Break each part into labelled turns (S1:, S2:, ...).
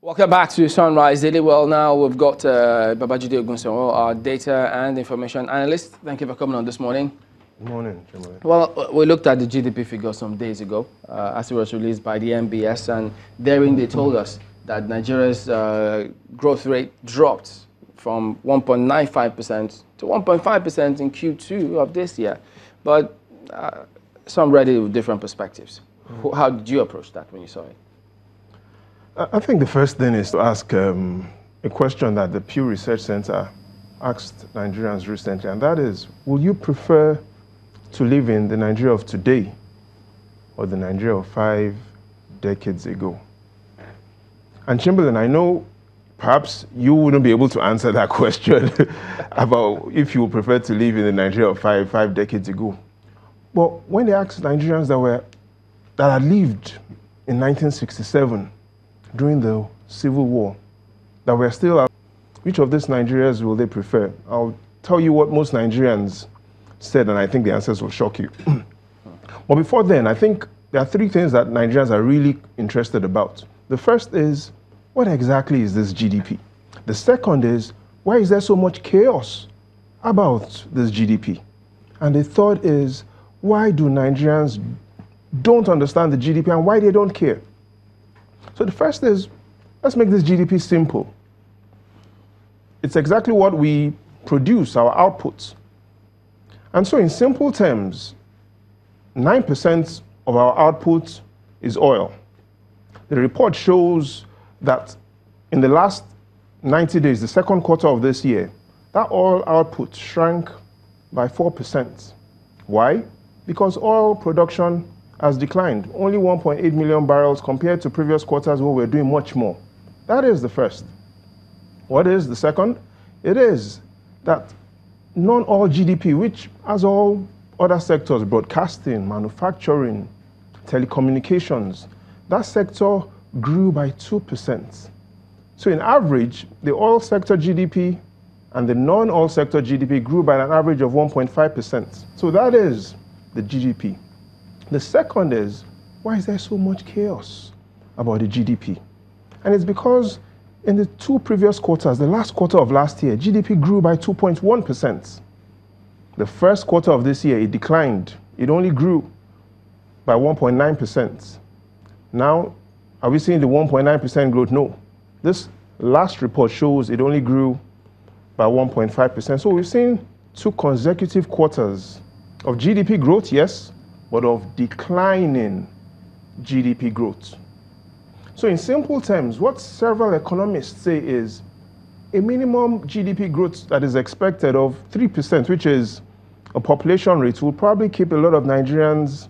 S1: Welcome back to Sunrise Daily. Well, now we've got Babajide Ogunsanwo, our data and information analyst. Thank you for coming on this morning.
S2: Good morning, Jimmy.
S1: Well, we looked at the GDP figure some days ago as it was released by the MBS, and therein they told us that Nigeria's growth rate dropped from 1.95% to 1.5% in Q2 of this year. But some read it with different perspectives. How did you approach that when you saw it?
S2: I think the first thing is to ask a question that the Pew Research Center asked Nigerians recently, and that is, will you prefer to live in the Nigeria of today or the Nigeria of 5 decades ago? And Chamberlain, I know perhaps you wouldn't be able to answer that question about if you would prefer to live in the Nigeria of five decades ago. But when they asked Nigerians that had lived in 1967, during the Civil War, that were still out, which of these Nigerians will they prefer? I'll tell you what most Nigerians said, and I think the answers will shock you. But before then, I think there are 3 things that Nigerians are really interested about. The first is, what exactly is this GDP? The second is, why is there so much chaos about this GDP? And the third is, why do Nigerians don't understand the GDP and why they don't care? So the first is, let's make this GDP simple. It's exactly what we produce, our outputs. And so in simple terms, 9% of our output is oil. The report shows that in the last 90 days, the second quarter of this year, that oil output shrank by 4%. Why? Because oil production has declined, only 1.8 million barrels compared to previous quarters where we're doing much more. That is the first. What is the second? It is that non-oil GDP, which has all other sectors, broadcasting, manufacturing, telecommunications, that sector grew by 2%. So in average, the oil sector GDP and the non-oil sector GDP grew by an average of 1.5%. So that is the GDP. The second is, why is there so much chaos about the GDP? And it's because in the 2 previous quarters, the last quarter of last year, GDP grew by 2.1%. The first quarter of this year, it declined. It only grew by 1.9%. Now, are we seeing the 1.9% growth? No. This last report shows it only grew by 1.5%. So we've seen 2 consecutive quarters of GDP growth, yes, but of declining GDP growth. So in simple terms, what several economists say is a minimum GDP growth that is expected of 3%, which is a population rate, will probably keep a lot of Nigerians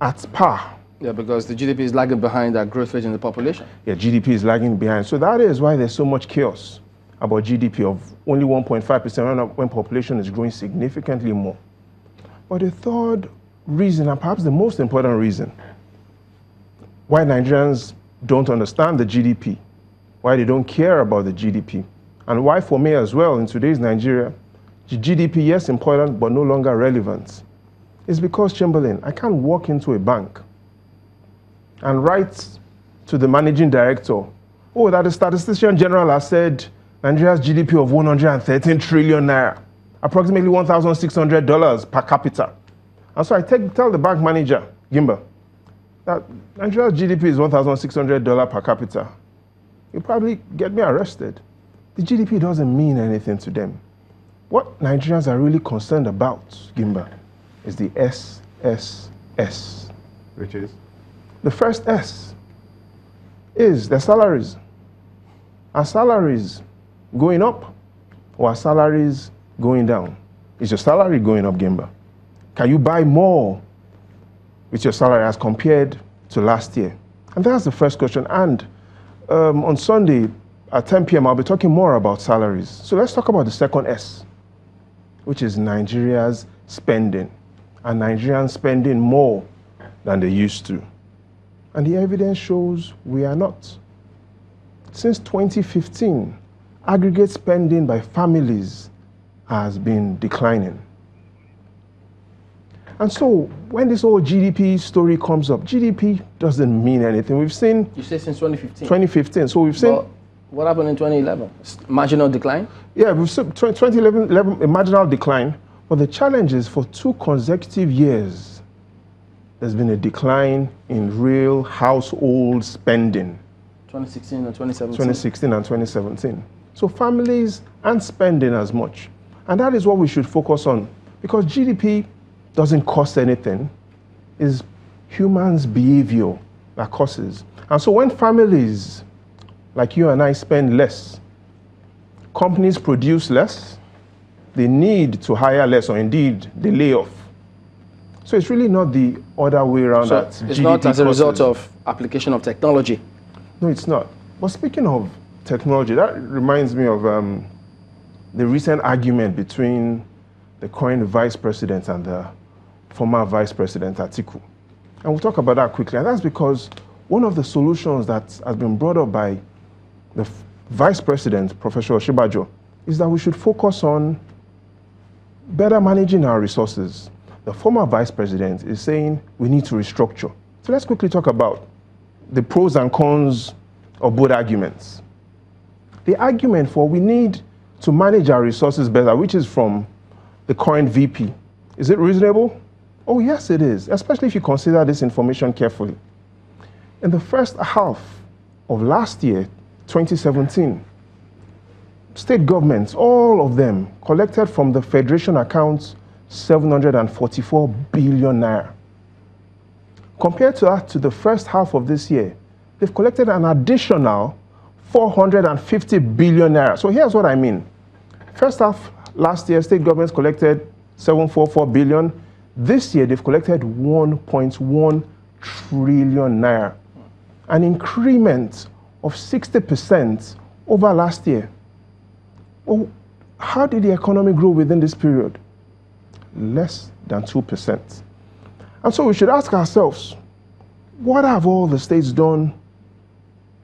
S2: at par.
S1: Yeah, because the GDP is lagging behind that growth rate in the population.
S2: Yeah, GDP is lagging behind. So that is why there's so much chaos about GDP of only 1.5% when population is growing significantly more. But the third reason, and perhaps the most important reason, why Nigerians don't understand the GDP, why they don't care about the GDP, and why for me as well in today's Nigeria, the GDP, yes, important, but no longer relevant, is because, Chamberlain, I can't walk into a bank and write to the managing director, oh, that the statistician general has said Nigeria's GDP of 113 trillion naira, approximately $1,600 per capita. And so I tell the bank manager, Gimba, that Nigeria's GDP is $1,600 per capita. You'll probably get me arrested. The GDP doesn't mean anything to them. What Nigerians are really concerned about, Gimba, is the SSS.
S3: Which is?
S2: The first S is their salaries. Are salaries going up or are salaries going down? Is your salary going up, Gimba? Can you buy more with your salary as compared to last year? And that's the first question. And on Sunday at 10 p.m., I'll be talking more about salaries. So let's talk about the second S, which is Nigeria's spending. And Nigerians spending more than they used to. And the evidence shows we are not. Since 2015, aggregate spending by families has been declining. And so when this whole GDP story comes up, GDP doesn't mean anything. We've seen...
S1: You say since 2015?
S2: 2015. So we've seen...
S1: But what happened in 2011? Marginal decline?
S2: Yeah, we've seen 2011 a marginal decline. But the challenge is for 2 consecutive years, there's been a decline in real household spending.
S1: 2016 and 2017?
S2: 2016 and 2017. So families aren't spending as much. And that is what we should focus on. Because GDP doesn't cost anything. It's humans' behavior that costs. And so when families like you and I spend less, companies produce less, they need to hire less, or indeed they lay off. So it's really not the other way around.
S1: So
S2: that
S1: it's
S2: GDP
S1: not as a result
S2: costs.
S1: of application of technology?
S2: No, it's not. But speaking of technology, that reminds me of the recent argument between the current vice president and the former vice president, Atiku. And we'll talk about that quickly. And that's because one of the solutions that has been brought up by the vice president, Professor Oshibajo, is that we should focus on better managing our resources. The former vice president is saying we need to restructure. So let's quickly talk about the pros and cons of both arguments. The argument for we need to manage our resources better, which is from the current VP, is it reasonable? Oh, yes, it is, especially if you consider this information carefully. In the first half of last year, 2017, state governments, all of them, collected from the federation accounts 744 billion naira. Compared to that, to the first half of this year, they've collected an additional 450 billion naira. So here's what I mean. First half last year, state governments collected 744 billion. This year, they've collected 1.1 trillion naira, an increment of 60% over last year. Well, how did the economy grow within this period? Less than 2%. And so we should ask ourselves, what have all the states done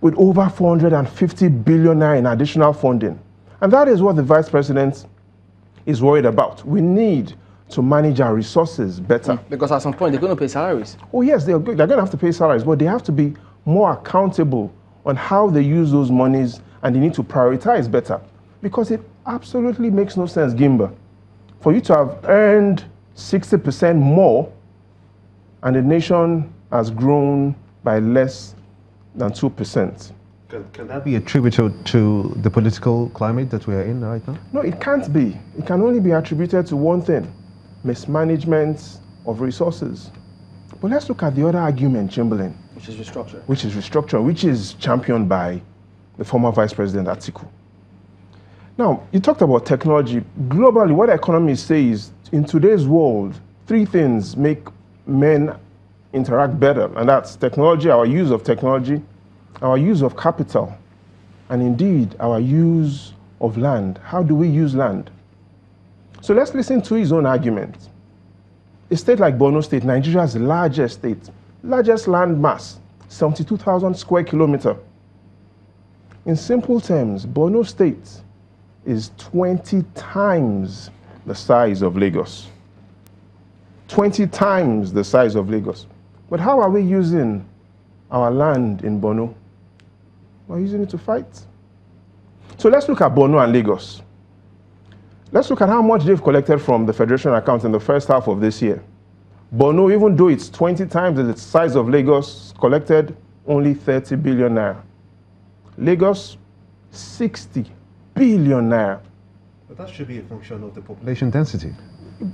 S2: with over 450 billion naira in additional funding? And that is what the vice president is worried about. We need to manage our resources better.
S1: Because at some point, they're going to pay salaries.
S2: Oh, yes, they're going to have to pay salaries, but they have to be more accountable on how they use those monies, and they need to prioritize better. Because it absolutely makes no sense, Gimba, for you to have earned 60% more and the nation has grown by less than 2%.
S3: Can that be attributed to the political climate that we are in right now?
S2: No, it can't be. It can only be attributed to one thing: mismanagement of resources. But let's look at the other argument, Chamberlain.
S1: Which is restructuring.
S2: Which is restructuring, which is championed by the former Vice President Atiku. Now, you talked about technology. Globally, what economists say is, in today's world, 3 things make men interact better, and that's technology, our use of technology, our use of capital, and indeed, our use of land. How do we use land? So let's listen to his own argument. A state like Borno State, Nigeria's largest state, largest land mass, 72,000 square kilometers. In simple terms, Borno State is 20 times the size of Lagos. 20 times the size of Lagos. But how are we using our land in Borno? We're using it to fight. So let's look at Borno and Lagos. Let's look at how much they've collected from the Federation account in the first half of this year. Borno, even though it's 20 times the size of Lagos, collected only 30 billion naira. Lagos, 60 billion naira.
S3: But that should be a function of the population density.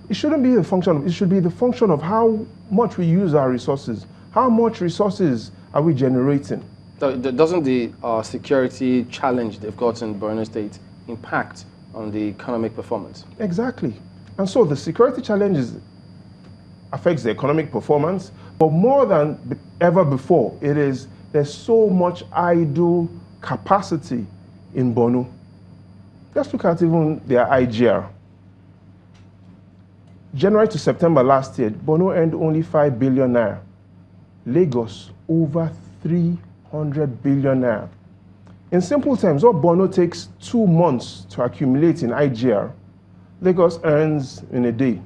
S2: It shouldn't be a function. It should be the function of how much we use our resources. How much resources are we generating?
S1: So doesn't the security challenge they've got in Borno State impact on the economic performance?
S2: Exactly. And so the security challenges affects the economic performance, but more than ever before, there's so much idle capacity in Borno. Let's look at even their IGR. January to September last year, Borno earned only 5 billion naira. Lagos, over 300 billion naira. In simple terms, what Borno takes 2 months to accumulate in IGR, Lagos earns in a day.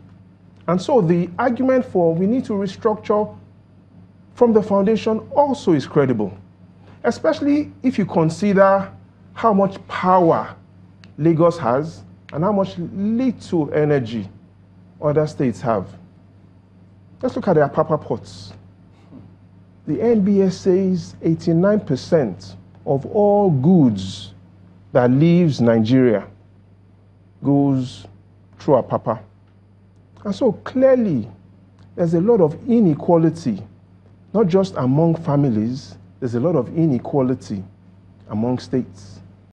S2: And so the argument for we need to restructure from the foundation also is credible, especially if you consider how much power Lagos has and how much little energy other states have. Let's look at the Apapa ports. The NBS says 89% of all goods that leaves Nigeria goes through Apapa. And so clearly, there's a lot of inequality, not just among families, there's a lot of inequality among states.